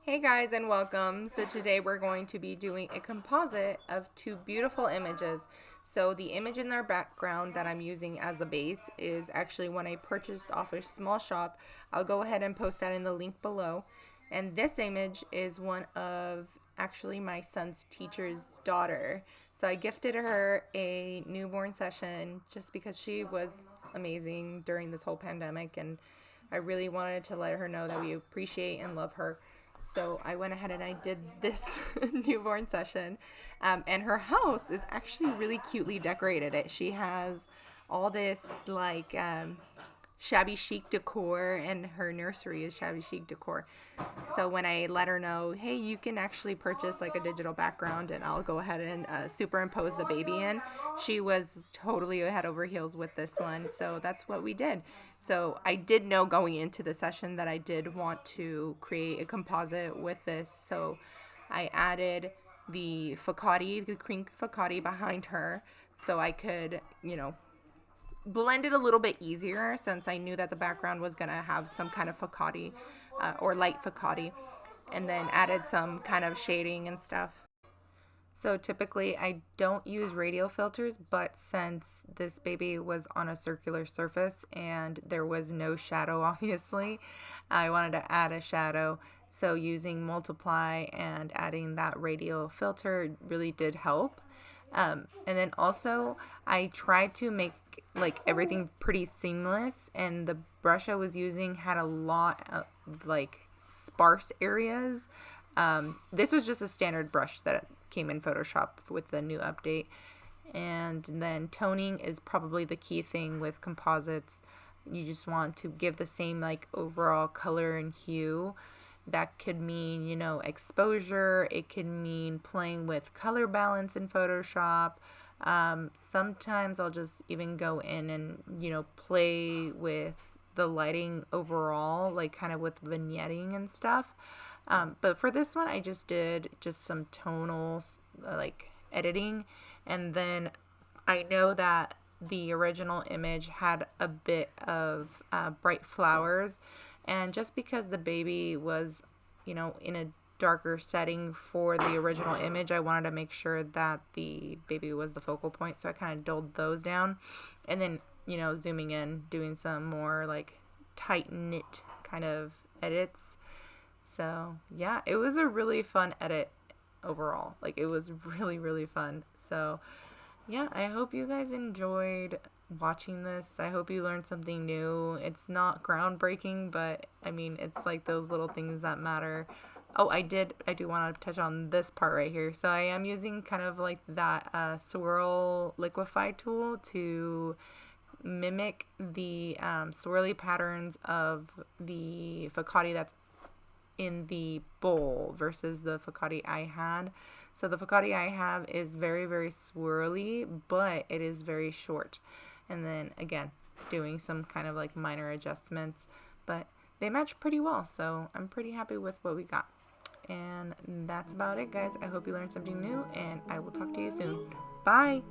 Hey guys, and welcome. So today we're going to be doing a composite of two beautiful images. So the image in our background that I'm using as the base is actually one I purchased off a small shop. I'll go ahead and post that in the link below. And this image is one of actually my son's teacher's daughter. So I gifted her a newborn session just because she was amazing during this whole pandemic, and I really wanted to let her know that we appreciate and love her. So I went ahead and I did this newborn session. And her house is actually really cutely decorated. She has all this shabby chic decor, and her nursery is shabby chic decor. So when I let her know, hey, you can actually purchase like a digital background and I'll go ahead and superimpose the baby in, she was totally head over heels with this one. So that's what we did. So I did know going into the session that I did want to create a composite with this. So I added the focati, the cream focati behind her, so I could, blend it a little bit easier since I knew that the background was going to have some kind of focati or light focati, and then added some kind of shading and stuff. So typically I don't use radial filters, but since this baby was on a circular surface and there was no shadow, obviously, I wanted to add a shadow. So using multiply and adding that radial filter really did help. And then also I tried to make like everything pretty seamless, and the brush I was using had a lot of like sparse areas. This was just a standard brush that came in Photoshop with the new update. And then toning is probably the key thing with composites. You just want to give the same like overall color and hue. That could mean, exposure. It could mean playing with color balance in Photoshop. Sometimes I'll just even go in and, play with the lighting overall, like kind of with vignetting and stuff. But for this one, I just did just some tonal like editing. And then I know that the original image had a bit of bright flowers. And just because the baby was, in a darker setting for the original image, I wanted to make sure that the baby was the focal point. So I kind of dulled those down. And then, zooming in, doing some more like tight knit kind of edits. So yeah, it was a really fun edit overall. Like it was really, really fun. So yeah, I hope you guys enjoyed watching this. I hope you learned something new. It's not groundbreaking, but I mean, it's like those little things that matter. Oh, I do want to touch on this part right here. So I am using kind of like that swirl liquify tool to mimic the swirly patterns of the focati that's in the bowl versus the focati I had. So the focati I have is very, very swirly, but it is very short. And then again, doing some kind of like minor adjustments, but they match pretty well. So I'm pretty happy with what we got. And that's about it, guys. I hope you learned something new, and I will talk to you soon. Bye.